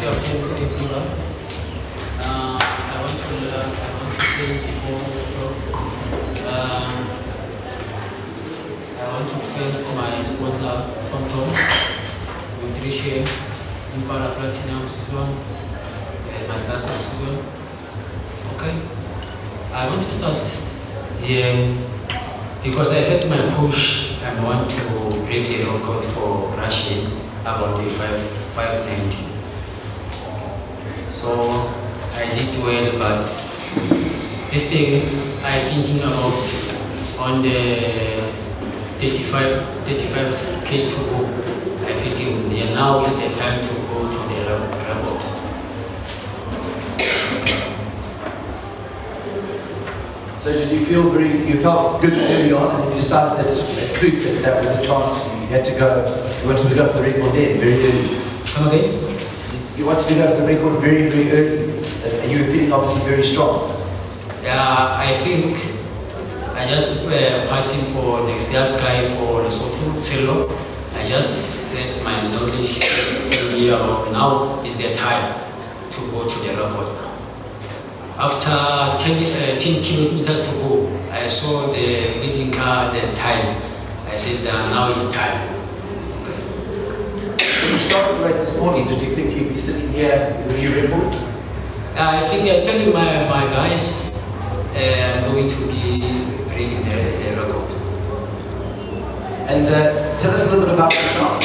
afternoon, everyone. I want to say before I want to thank my sponsor, Tom, Nutrition, Impala Platinum season, my Gaza season. Okay. I want to start here because I said to my coach I want to break the record for Russia about the 590. So I did well, but this thing I'm thinking about on the 35 k's to go. I'm thinking now is the time to go to the record. So did you felt good early on, and you decided that at Kloof that was the chance you had to go, you wanted to go for the record then, very early? Okay. You wanted to go for the record very, very early, and you were feeling obviously very strong. Yeah, I think I just passing for that guy for the Solo. I just said my knowledge about now is the time to go to the record. After 10 kilometers to go, I saw the leading car, the time. I said that now is time. Okay. When you started the race this morning, did you think you'd be sitting here with a new record? I think I tell you my guys, I'm going to be breaking the record. And tell us a little bit about yourself.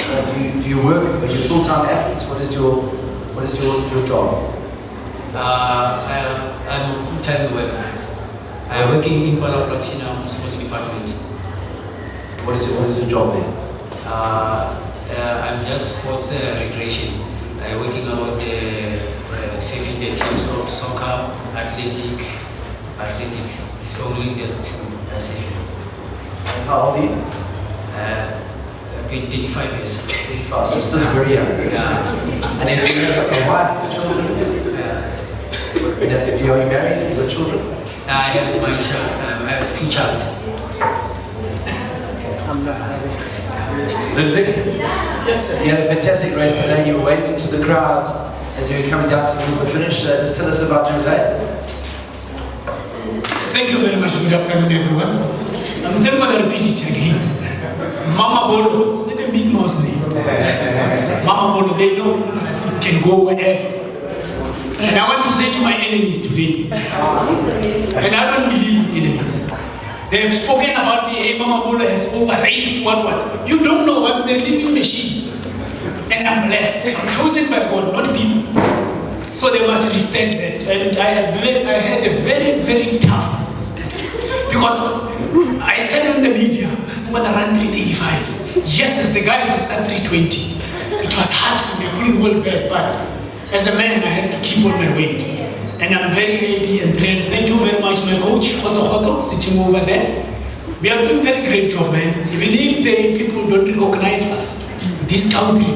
Do you work? Are you full-time athletes? What is your job? I'm a full-time worker. I'm working in Impala Platinum sports department. What is your job there? I'm just sports recreation. I'm working about the saving the teams of soccer, athletic. It's only just to safety. How old are you? 25 years. 25, so still very young. Yeah. And then do you have a wife and children? Are you married? Have you got children? I have my child. I have 2 children. Ludwig? Yes, sir. You had a fantastic race today. You were waving to the crowd as you were coming down to the finish. Just tell us about your day. Thank you very much. Good afternoon, everyone. I'm still going to repeat it again. Mama Bolo, it's not a big mouse name. Mama Bolo, they know you can go wherever. And I want to say to my enemies today, and I don't believe in enemies. They have spoken about me, hey, Mama Bolo has over-raced, what. You don't know what the releasing machine. And I'm blessed. I'm chosen by God, not people. So they must respect that. And I had a very, very tough race. Because I said on the media, I'm going to run 385. Yes, as the guys that start 320. It was hard for me, I couldn't hold back, but as a man, I have to keep on my weight. And I'm very happy and thrilled. Thank you very much, my coach, Hoto, sitting over there. We are doing a very great job, man. Even if the people don't recognize us, this country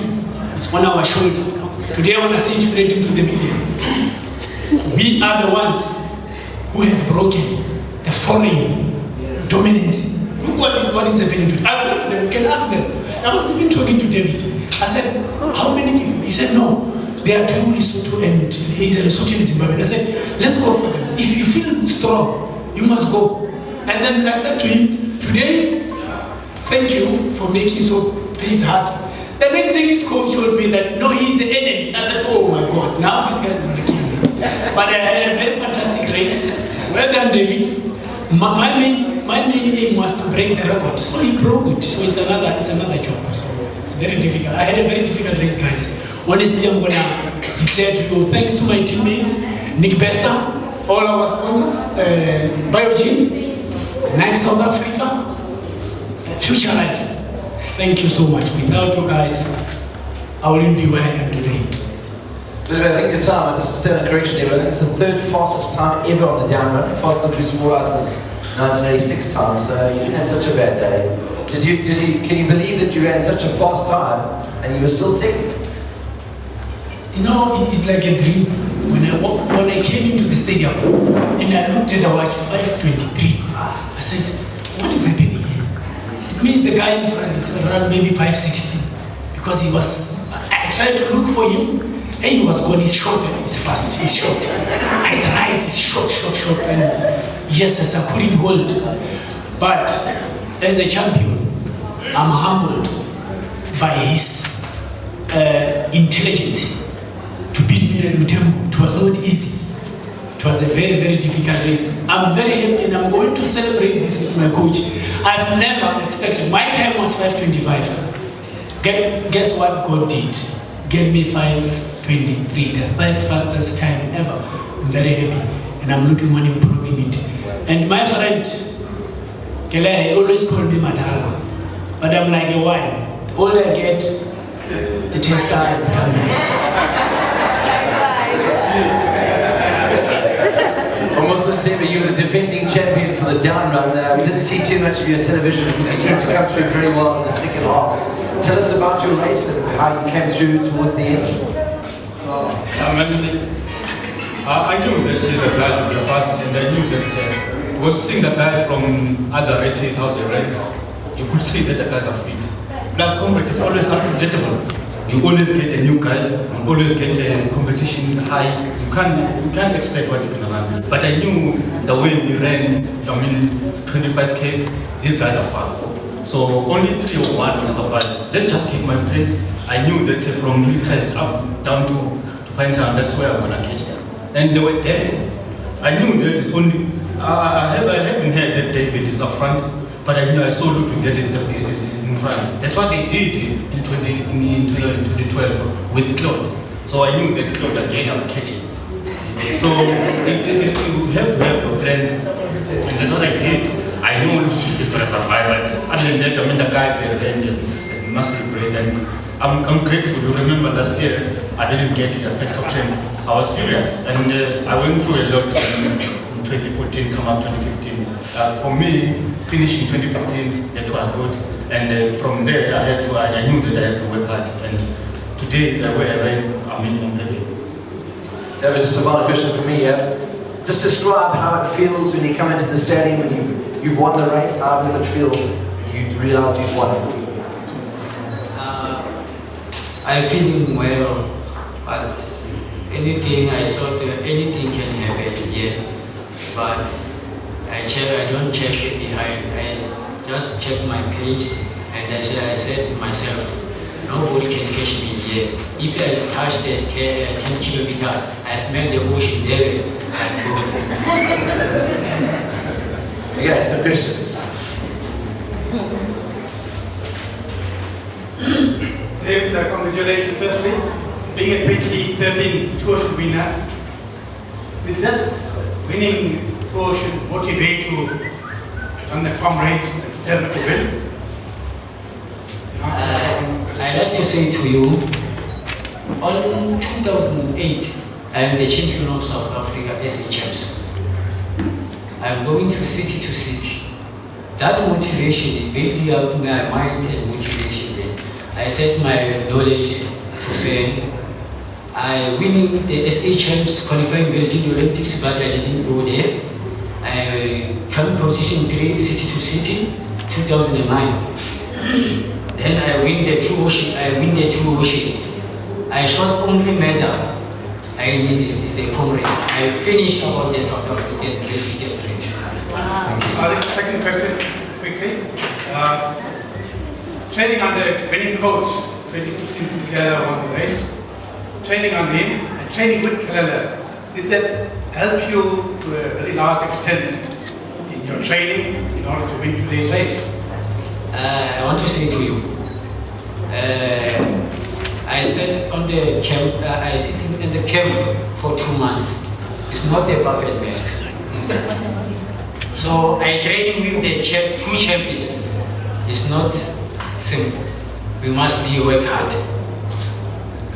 is on our shoulder. Today I want to say it straight into the media. We are the ones who have broken the foreign dominance. Look what is happening to them. I can ask them. I was even talking to David. I said, how many people? He said, no. They are two Lesotho and he's a Lesotho in Zimbabwe. I said, let's go for them. If you feel strong, you must go. And then I said to him, today, thank you for making so his heart. The next thing his coach told me that, no, he's the enemy. I said, oh my God, now this guy is going to kill me. But I had a very fantastic race. Well done, David. My main aim was to break the record. So he broke it. So it's another job. So it's very difficult. I had a very difficult race, guys. Honestly, I'm going to declare to you, thanks to my teammates, Nick Bester, all our sponsors, Biogene, Nike South Africa, Future Life. Thank you so much. Without you guys, I wouldn't be where I am today. I think your time, just to stand a correction here, I think it's the 3rd fastest time ever on the down run. Fastest than Chris Moore since 1986 time, so you didn't have such a bad day. Can you believe that you ran such a fast time and you were still second? You know, it's like a dream. When I came into the stadium and I looked at the watch 5:23, I said, what is happening here? It means the guy in front is around maybe 5:16 because he was. I tried to look for him He was gone, he's short, he's fast, he's short. I tried, he's short, and yes, I couldn't hold. But as a champion, I'm humbled by his intelligence to beat me in Mutembo. It was not easy. It was a very, very difficult race. I'm very happy and I'm going to celebrate this with my coach. I've never expected, my time was 5:25. Guess what God did? Gave me 5:23, the third fastest time ever. I'm very happy and I'm looking on improving it. And my friend, Kele, always called me Madara, but I'm like a wine. The older I get, the taster has become nice. Almost on Timber, you were the defending champion for the down run. We didn't see too much of you on television because you seemed to come through very well in the second half. Tell us about your race and how you came through towards the end. I knew that the guys would be fast, and I knew that was seeing the guys from other races how they ran. You could see that the guys are fit. Plus, Comrades is always unpredictable. You always get a new guy, you always get a competition high. You can't expect what you're gonna run. But I knew the way we ran, 25Ks, these guys are fast. So only 301 will survive. Let's just keep my pace. I knew that from Newcastle up down to Pinetown, that's where I'm gonna catch them. And they were dead. I knew that it's only, I haven't heard that David is up front, but I knew I saw Lutu that is in front. That's what they did in 2012 with Claude. So I knew that Claude again I would catch it. So you have to have a plan, and that's what I did. I know Lutu is going to survive, but other than that, I mean the guys there ran a massive race, and I'm grateful. You remember last year, I didn't get the first top 10. I was furious, and I went through a lot in 2014, come up 2015. For me, finishing 2015, that was good. And from there, I knew that I had to work hard. And today, where I ran, I'm happy. David, just a final question for me. Just describe how it feels when you come into the stadium and you've won the race. How does it feel? You realised you've won. I'm feeling well, but anything I thought anything can happen here, but I don't check it behind. I just check my pace, and I said to myself, nobody can catch me here. If I touch the 10 kilometers, I smell the ocean there and go. Okay, some questions. David, congratulations firstly. Being a 2013 Tour winner, did that winning Tour motivate you on the Comrades and determined to win? I'd like to say to you, on 2008, I am the champion of South Africa SA Champs. I'm going to city. That motivation built up my mind and motivation there. I set my knowledge to say, I win the SA Champs qualifying Beijing Olympics, but I didn't go there. I come position 3 city, 2009. Then I win the two ocean. I shot only medal. I needed is the Comrade. I finished about the South African biggest race. The second question, quickly. Training under winning coach, 2015 Kerala won the race. Training on him and training with Kerala, did that help you to a very large extent in your training in order to win today's race? I want to say to you, I sat on the camp. I sit in the camp for 2 months. It's not a bucket man. So I train with the two champions. It's not simple. We must work hard.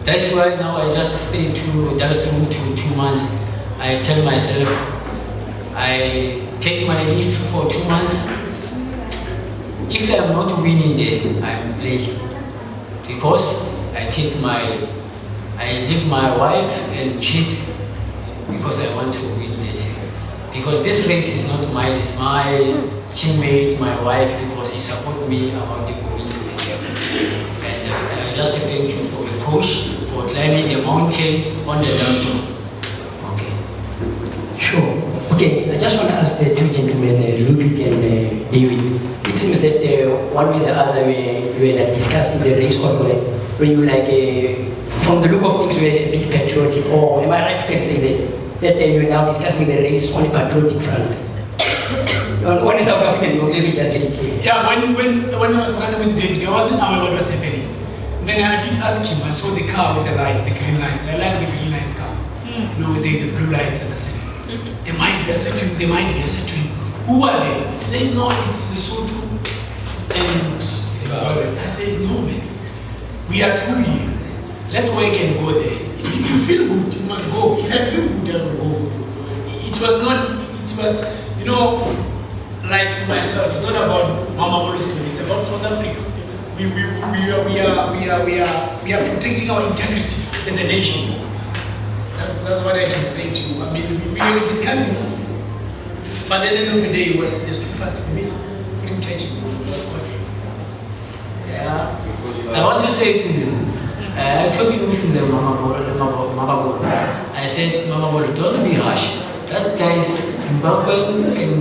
That's why now I just stay to 2 months. I tell myself, I take my leave for 2 months. If I am not winning there, I'm playing. Because I leave my wife and kids because I want to win this. Because this race is not mine, it's my teammate, my wife, because he supported me about the going to the camp. And I just thank you for the coach for climbing the mountain on the last one. Okay. Sure. Okay, I just want to ask the two gentlemen, Ludwig and David. It seems that one way or the other, you were like discussing the race or where you like, from the look of things, were a bit patriotic. Or am I right to say that you are now discussing the race on a patriotic front? When is South African? Let me just get it clear. Yeah, when I was running with David, I wasn't aware what was happening. Then I did ask him. I saw the car with the lights, the green lights. I like the green lights car. You know, the blue lights, and I said, they might be. I said to him, who are they? He says, no, it's Lesotho and Zimbabwe. I says, no, man. We are two here. Let's work and go there. If you feel good, you must go. If I feel good, I will go. It was, you know, like for myself, it's not about Mama Bolo's story, it's about South Africa. We are protecting our integrity as a nation. That's what I can say to you. I mean, we were discussing, but at the end of the day, it was just too fast for me. Couldn't catch it. Yeah. I want to say to you, I told you from the Mama Bolo. I said, Mama Bolo, don't be harsh. That guy is Zimbabwean and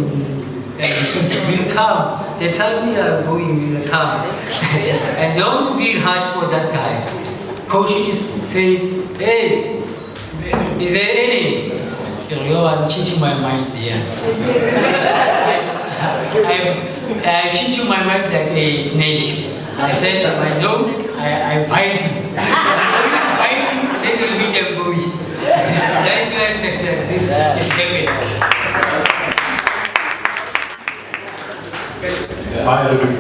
will come. They tell me I'm going to come. And don't be harsh for that guy. Coach is saying, hey, is there any? I'm changing my mind there. I'm changing my mind like a snake. I said, I know, I bite him. Bite him, then we'll meet them going. That's why I said that this is heavy. Hi, Ludwig.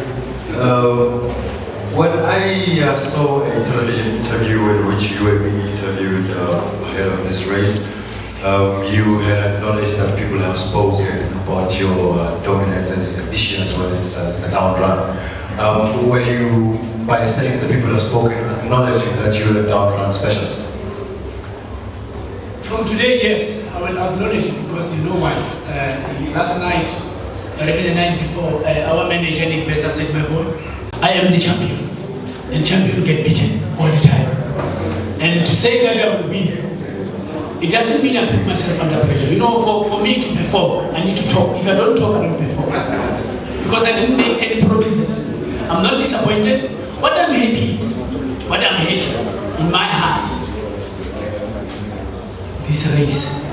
When I saw a television interview in which you were being interviewed ahead of this race, you had acknowledged that people have spoken about your dominance and efficiency when it's a down run. Were you, by saying that people have spoken, acknowledging that you're a down run specialist? From today, yes, I will acknowledge it because you know why. Last night, or even the night before, our manager Nick Bester said, my boy, I am the champion. And champion get beaten all the time. And to say that I will win, it doesn't mean I put myself under pressure. You know, for me to perform, I need to talk. If I don't talk, I don't perform. Because I didn't make any promises. I'm not disappointed. What I'm happy is, in my heart, this race,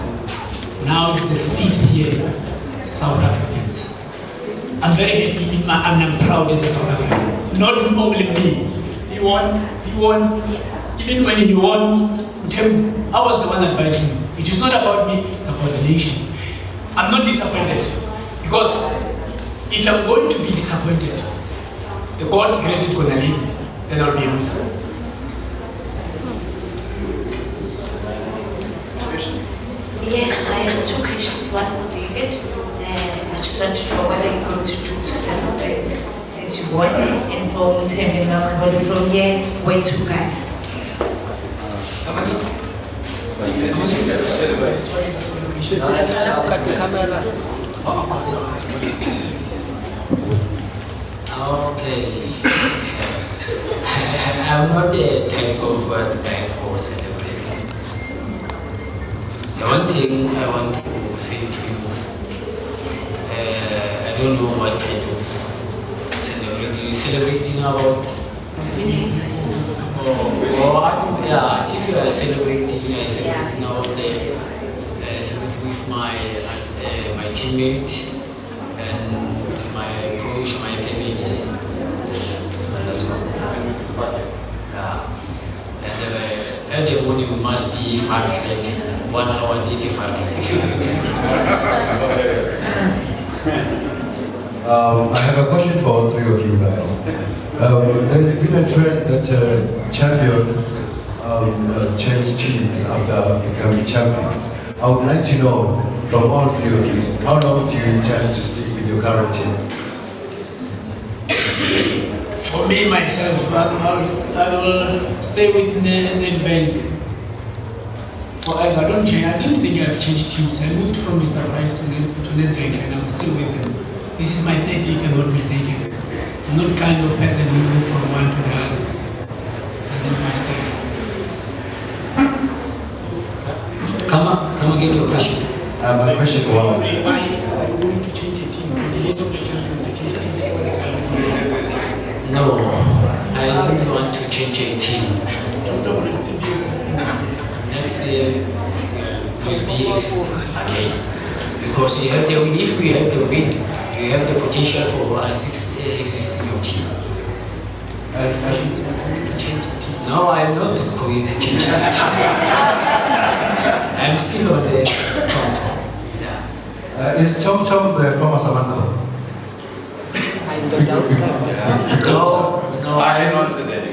now is the 5th year South Africans. I'm very happy and I'm proud as a South African. Not only me. He won. Even when he won, I was the one advising him. It is not about me, it's about the nation. I'm not disappointed. Because if I'm going to be disappointed, the God's grace is going to leave me, then I'll be a loser. Yes, I have 2 questions. One for David. I just want to know what are you going to do to celebrate since you won, and for Mthembe now, from here, where to, guys? Okay. I'm not the type of guy for celebration. The one thing I want to say to you, I don't know what kind of celebrating. You celebrating about? Yeah, if you are celebrating, you are celebrating about celebrating with my teammate and my coach, my families. That's what. And early morning we must be far like 1 hour and 85. I have a question for all 3 of you guys. There's been a trend that champions change teams after becoming champions. I would like to know from all 3 of you, how long do you intend to stick with your current teams? For me, myself, I will stay with Nedbank forever. I don't change. I don't think I've changed teams. I moved from Mr. Price to Nedbank and I'm still with them. This is my 3rd year, if I'm not mistaken. I'm not the kind of person who moves from one to the other. Come again, your question. My question was... Why going to change a team? Because a lot of the champions, they change teams all the time. No, I don't want to change a team. Next year will be again. Because you have the win. If we have the win, you have the potential for existing your team. No, I'm not going to change it. I'm still on the top. Yeah. Is Tom the former Samanko? No, I can answer that.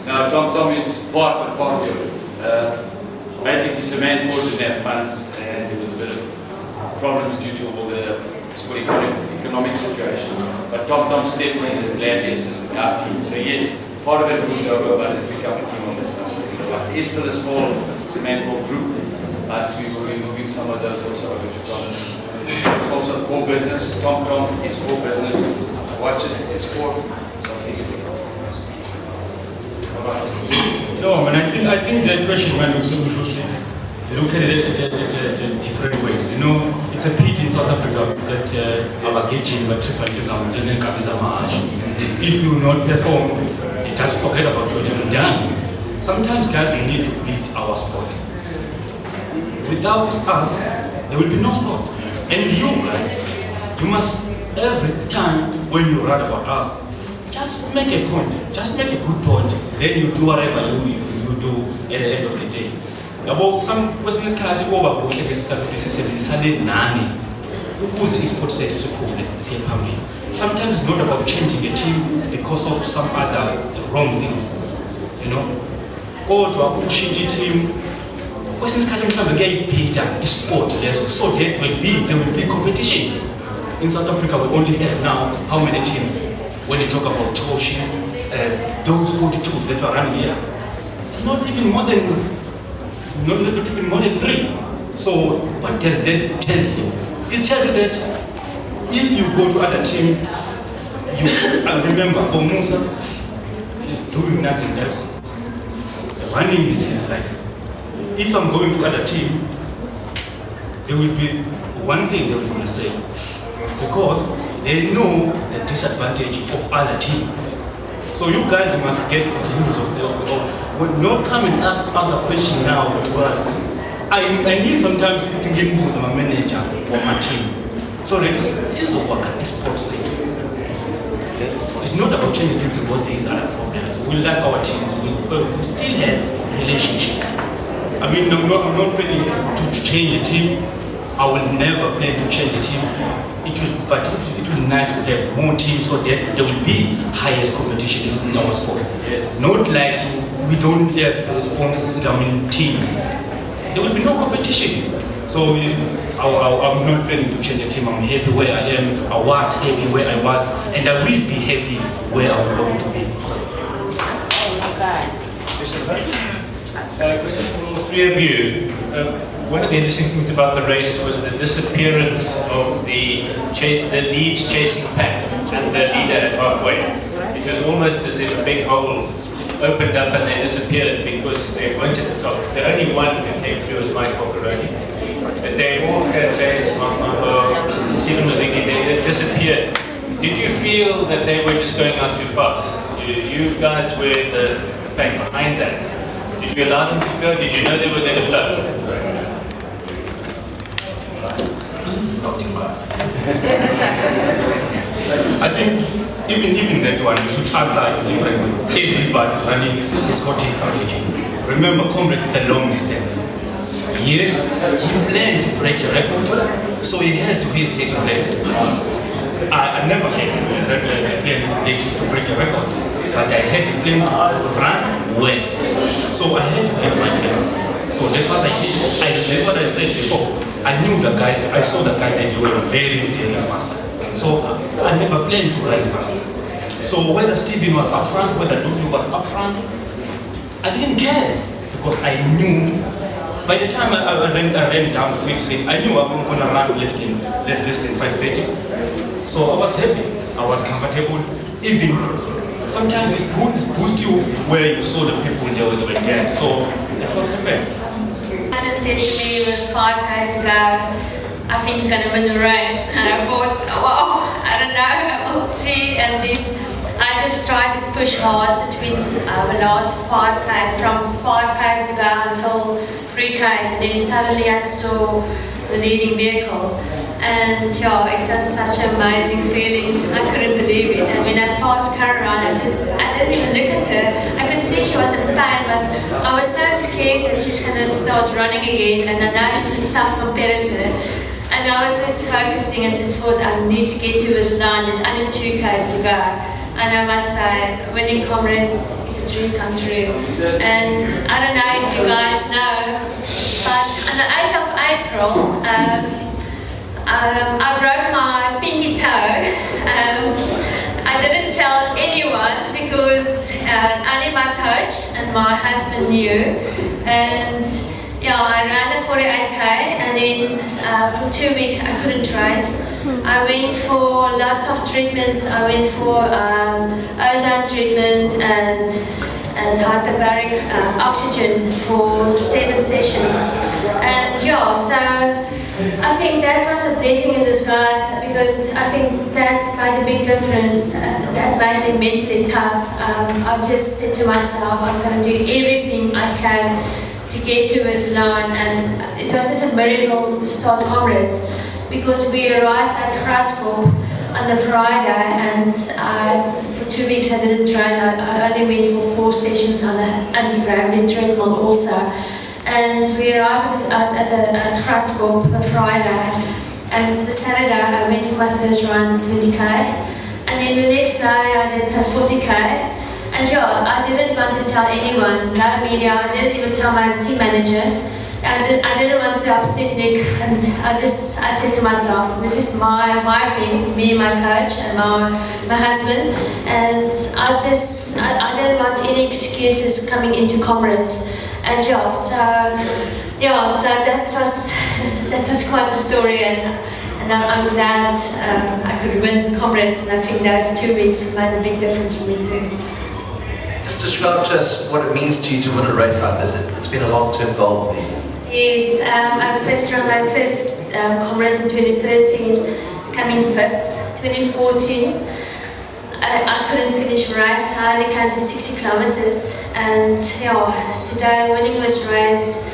Now, Tom is part of it. Basically, cement didn't have funds, and there was a bit of problems due to all the economic situation. But Tom stepped in and gladly assisted our team. So yes, part of it was over, but it's become a team on this country. But it's still a small cement group, but we will be moving some of those also over to Tom. It's also core business. Tom is core business. Watches his sport. So I think it's No, I think that question when we look at it in different ways. You know, it's a pity in South Africa that our gauging but if you not perform, you just forget about what you've done. Sometimes guys we need to build our sport. Without us, there will be no sport. And you guys, you must every time when you write about us, just make a point, just make a good point, then you do whatever you do at the end of the day. About some questions can't go over sometimes it's not about changing a team because of some other wrong things. You know? Go to a change a team. Questions can't come again, Peter, is sport. So there will be competition. In South Africa, we only have now how many teams? When you talk about Toshi's, those 42 that are around here, not even more than 3. So what does that tell you? It tells you that if you go to other team, I remember Musa is doing nothing else. Running is his life. If I'm going to other team, there will be one thing they will going to say, because they know the disadvantage of other team. So you guys must get the news of not come and ask other question now to us. I need sometimes to give news of my manager or my team. So this is a work is sports sake. It's not about changing people because there is other problems. We like our teams, we still have relationships. I mean, I'm not planning to change a team. I will never plan to change a team. But it will be nice to have more teams so that there will be highest competition in our sport. Yes. Not like we don't have sponsors, teams. There will be no competition. So I'm not planning to change a team. I'm happy where I am. I was happy where I was, and I will be happy where I'm going to be. Question for all 3 of you. One of the interesting things about the race was the disappearance of the leads chasing pack and the leader at halfway. It was almost as if a big hole opened up and they disappeared because they weren't at the top. The only one who came through was Mike Walker-Roni. But they all had Jace, Mambo, Stephen Muziki, they disappeared. Did you feel that they were just going out too fast? You guys were the pack behind that. Did you allow them to go? Did you know they were going to blow? I think even that one, you should answer differently. Everybody's running a Scottish strategy. Remember, Comrades is a long distance. Yes, he planned to break the record, so he has to his plan. I never had a plan to break the record, but I had a plan to run well. So I had to have my plan. So that's what I did. That's what I said before. I knew the guys, I saw the guys that they were very, very fast. So I never planned to run fast. So whether Stephen was up front, whether Dudu was up front, I didn't care because I knew. By the time I ran down to 15, I knew I was going to run left in 5:30. So I was happy, I was comfortable. Even sometimes it boosts you where you saw the people they were dead. So that's what's happened. said to me with 5 days to go, I think you're going to win the race. And I thought, well, I don't know, I will see. And then I just tried to push hard between the last 5 Ks, from 5 Ks to go until 3 Ks. And then suddenly I saw the leading vehicle. And yeah, it was such an amazing feeling. I couldn't believe it. And when I passed Caroline, I didn't even look at her. I could see she was in pain, but I was so scared that she's going to start running again. And I know she's a tough competitor. And I was just focusing and just thought I need to get to this line. There's only 2 Ks to go. And I must say, winning Comrades is a dream come true. And I don't know if you guys know, but on the 8th of April, I broke my pinky toe. I didn't tell anyone because only my coach and my husband knew. And yeah, I ran a 48K, and then for 2 weeks I couldn't train. I went for lots of treatments. I went for ozone treatment and hyperbaric oxygen for 7 sessions. And yeah, so I think that was a blessing in disguise, because I think that made a big difference. That made me mentally tough. I just said to myself, I'm going to do everything I can to get to this line, and it was just a miracle to start Comrades, because we arrived at Graskop on the Friday, and for 2 weeks I didn't train. I only went for 4 sessions on the anti-gravity treadmill also. And we arrived at Graskop on Friday, and the Saturday I went for my first run, 20K, and then the next day I did a 40K. And yeah, I didn't want to tell anyone, no media, I didn't even tell my team manager. I didn't want to upset Nick, and I said to myself, this is my thing, me, my coach, and my husband, and I didn't want any excuses coming into Comrades. And yeah, so that was quite a story, and I'm glad I could win Comrades, and I think those 2 weeks made a big difference for me too. Just describe to us what it means to you to win a race like this. It's been a long-term goal for you. Yes, I first ran my first Comrades in 2013, coming 5th. 2014, I couldn't finish the race. I only came to 60 kilometers, and yeah, today winning this race,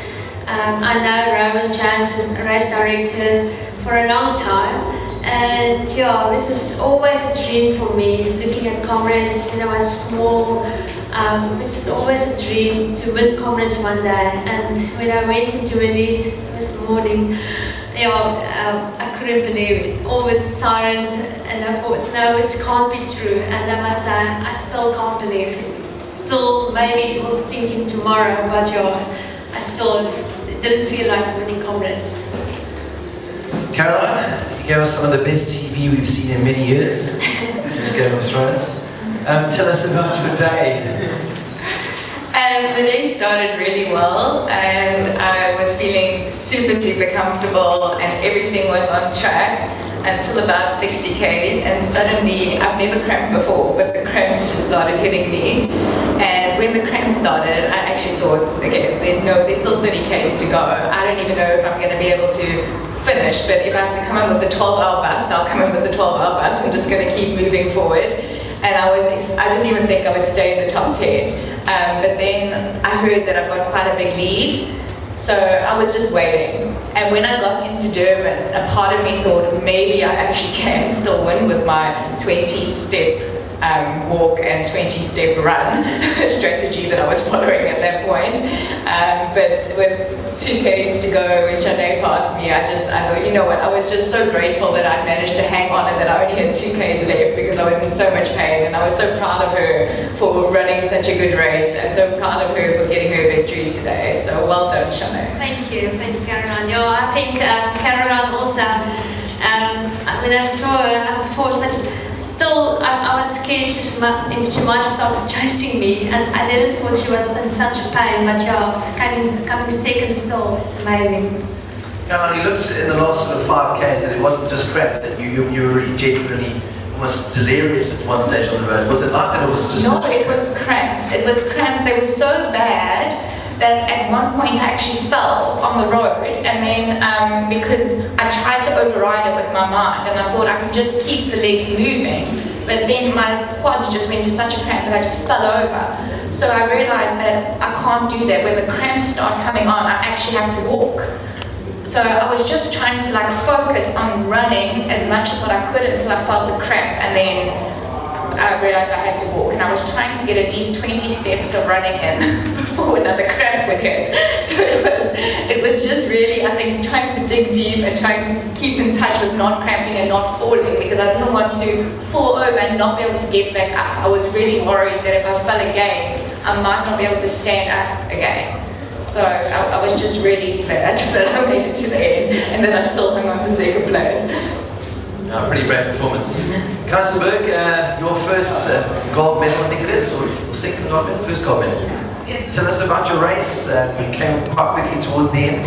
I know Rowan James, the race director, for a long time. And yeah, this was always a dream for me, looking at Comrades when I was small. This is always a dream to win Comrades one day. And when I went into Elite this morning, yeah, I couldn't believe it. All these sirens, and I thought, no, this can't be true. And I must say, I still can't believe it. It's still, maybe it will sink in tomorrow, but yeah, I still didn't feel like winning Comrades. Caroline, you gave us some of the best TV we've seen in many years since Game of Thrones. Tell us about your day. The day started really well, and I was feeling super comfortable, and everything was on track until about 60 Ks, and suddenly, I've never cramped before, but the cramps just started hitting me. And when the cramps started, I actually thought, okay, there's still 30 Ks to go. I don't even know if I'm going to be able to finish, but if I have to come in with the 12-hour bus, I'll come in with the 12-hour bus. I'm just going to keep moving forward. And I didn't even think I would stay in the top 10. But then I heard that I've got quite a big lead, so I was just waiting. And when I got into Durban, a part of me thought maybe I actually can still win with my 20-step walk and 20-step run strategy that I was following at that point. But with 2 Ks to go, when Shanae passed me, I thought, you know what, I was just so grateful that I managed to hang on and that I only had 2 Ks left, because I was in so much pain, and I was so proud of her for running such a good race, and so proud of her for getting her victory today. So well done, Shanae. Thank you, Caroline. Yeah, I think Caroline also, when I saw her, I thought that still, I was scared she might start chasing me, and I didn't thought she was in such pain, but yeah, coming second still, it's amazing. Caroline, you looked in the last sort of 5 Ks that it wasn't just cramps, that you were really genuinely almost delirious at one stage on the road. Was it like that, or was it just... No, it was cramps. It was cramps. They were so bad that at one point I actually fell on the road, and then because I tried to override it with my mind, and I thought I could just keep the legs moving, but then my quads just went to such a cramp that I just fell over. So I realized that I can't do that. When the cramps start coming on, I actually have to walk. So I was just trying to like focus on running as much as what I could until I felt a cramp, and then I realized I had to walk, and I was trying to get at least 20 steps of running in before another cramp would hit. So it was just really, I think, trying to dig deep and trying to keep in touch with not cramping and not falling, because I didn't want to fall over and not be able to get back up. I was really worried that if I fell again, I might not be able to stand up again. So I was just really glad that I made it to the end, and then I still hung on to second place. Pretty great performance. Kaiserberg, your first gold medal, I think it is, or second gold medal? First gold medal. Yes. Tell us about your race. You came quite quickly towards the end.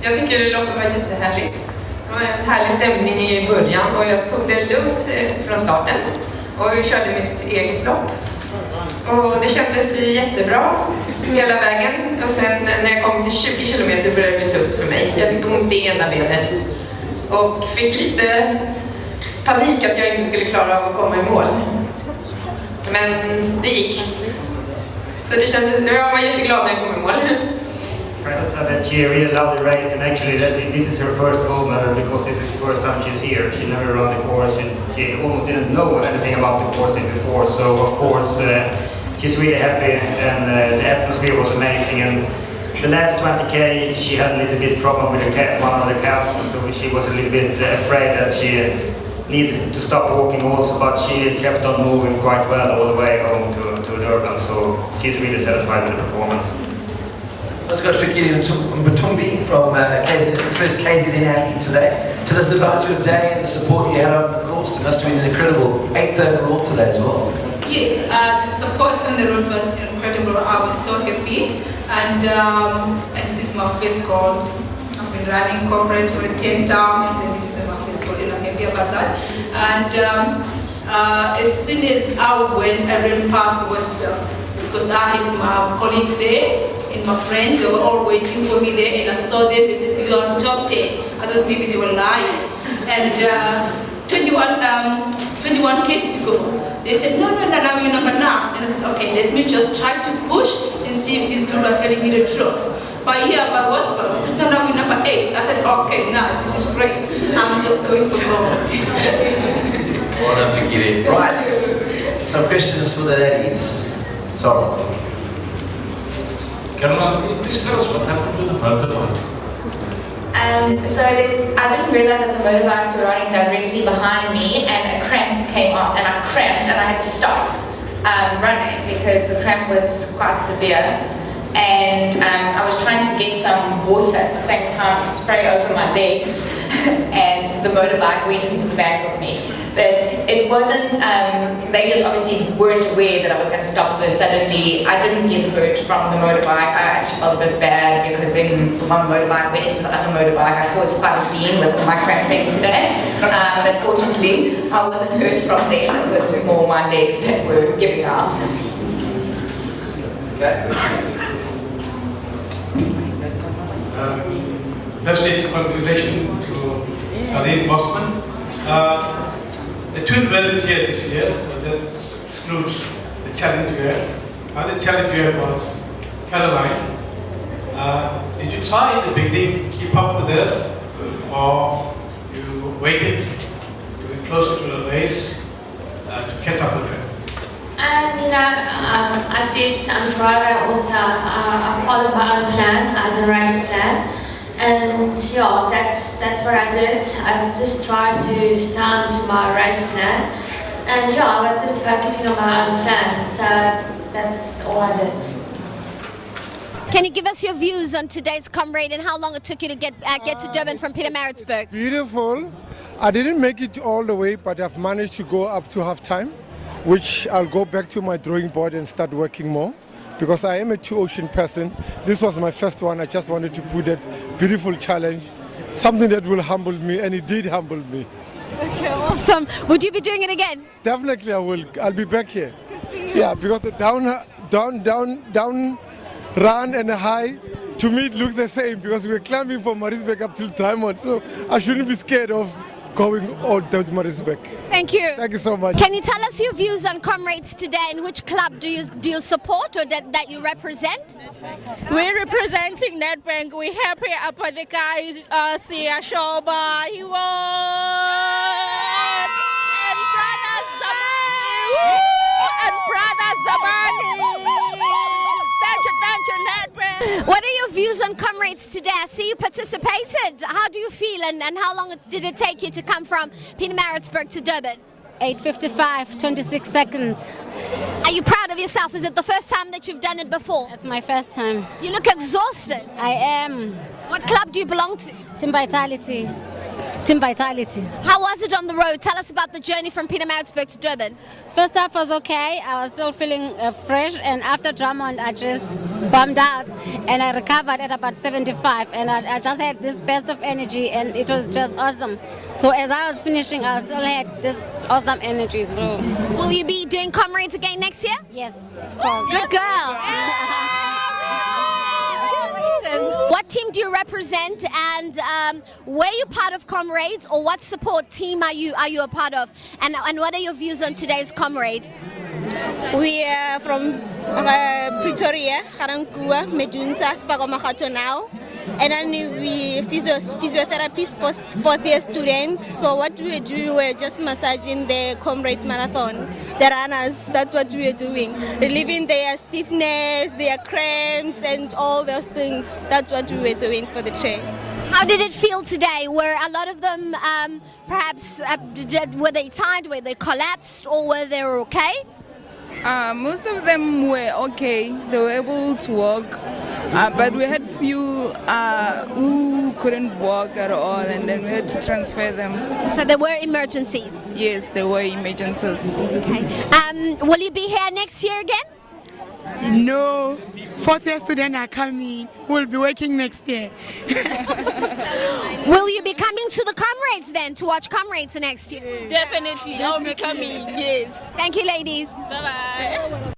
Jag tycker loppet var jättehärligt. Det var en härlig stämning i början och jag tog det lugnt från starten och körde mitt eget lopp. Och det kändes jättebra hela vägen, och sen när jag kom till 20 kilometer började det bli tufft för mig. Jag fick ont i ena benet och fick lite panik att jag inte skulle klara av att komma i mål. Men det gick. Så det kändes, jag var jätteglad när jag kom i mål. Freda said that she really loved the race, and actually that this is her first gold medal because this is the first time she's here. She never run the course. She almost didn't know anything about the course before, so of course she's really happy, and the atmosphere was amazing. And the last 20k she had a little bit problem with one of the calf, so she was a little bit afraid that she needed to stop walking also, but she kept on moving quite well all the way home to Durban, so she's really satisfied with the performance. Let's go to Fikiri Mbatumbi from KZN, the first KZN athlete today. Tell us about your day and the support you had on the course. It must have been an incredible 8th overall today as well. Yes, the support on the road was incredible. I was so happy, and this is my first gold. I've been running Comrades for 10 times, and this is my first gold, and I'm happy about that. And as soon as I went, I ran past Westville because I had my colleagues there and my friends. They were all waiting for me there, and I saw them. They said, "You're on top 10." I thought maybe they were lying. And 21 Ks to go. They said, no, you're number 9. And I said, okay, let me just try to push and see if these people are telling me the truth. But here, by Westfield, I said, no, you're number 8. I said, okay, now this is great. I'm just going for gold. Well done, Fikiri. Right, some questions for the ladies. Sorry. Caroline, please tell us what happened to the motorbike. So I didn't realize that the motorbikes were running directly behind me, and a cramp came on, and I cramped, and I had to stop running because the cramp was quite severe. And I was trying to get some water at the same time to spray over my legs, and the motorbike went into the back of me. But it wasn't, they just obviously weren't aware that I was going to stop so suddenly. I didn't get hurt from the motorbike. I actually felt a bit bad because then one motorbike went into the other motorbike. I caused quite a scene with my cramping today. But fortunately, I wasn't hurt from them. It was more my legs that were giving out. Okay. Firstly, congratulations to Aline Bosman. The twin medal here this year, so that excludes the challenge year. The challenge year was Caroline. Did you try in the beginning to keep up with her, or you waited to be closer to the race to catch up with her? I said on Friday also, I followed my own plan, I had a race plan. And yeah, that's what I did. I just tried to stand to my race plan. And yeah, I was just focusing on my own plan. So that's all I did. Can you give us your views on today's Comrade and how long it took you to get to Durban from Pietermaritzburg? Beautiful. I didn't make it all the way, but I've managed to go up to half-time, which I'll go back to my drawing board and start working more. Because I am a two-ocean person. This was my first one. I just wanted to put that beautiful challenge, something that will humble me, and it did humble me. Okay, awesome. Would you be doing it again? Definitely I will. I'll be back here. Yeah, because the down, run and high, to me it looks the same because we were climbing from Maritzburg up till Drymont, so I shouldn't be scared of going all down to Maritzburg. Thank you. Thank you so much. Can you tell us your views on Comrades today and which club do you support or that you represent? We're representing Nedbank. We're happy about the guys, Sia Shoba, he won! And Brothers Zabani! Thank you, Nedbank! What are your views on Comrades today? I see you participated. How do you feel and how long did it take you to come from Pietermaritzburg to Durban? 8:55, 26 seconds. Are you proud of yourself? Is it the first time that you've done it before? It's my first time. You look exhausted. I am. What club do you belong to? Team Vitality. Team Vitality. How was it on the road? Tell us about the journey from Pietermaritzburg to Durban. First half was okay. I was still feeling fresh, and after Drummond I just bummed out and I recovered at about 75, and I just had this burst of energy and it was just awesome. So as I was finishing, I still had this awesome energy. So will you be doing Comrades again next year? Yes, of course. Good girl. What team do you represent, and were you part of Comrades, or what support team are you a part of? And what are your views on today's Comrade? We are from Pretoria, Garankuwa, Medunsa, Spagomakato now. And then we physiotherapists for fourth-year students. So what we were doing, we were just massaging the Comrades Marathon, the runners. That's what we were doing, relieving their stiffness, their cramps, and all those things. That's what we were doing for the train. How did it feel today? Were a lot of them perhaps were they tired, were they collapsed, or were they okay? Most of them were okay. They were able to walk, but we had few who couldn't walk at all, and then we had to transfer them. So there were emergencies? Yes, there were emergencies. Okay. Will you be here next year again? No, fourth-year students are coming. We'll be working next year. Will you be coming to the Comrades then, to watch Comrades next year? Definitely, I'll be coming, yes. Thank you, ladies. Bye-bye.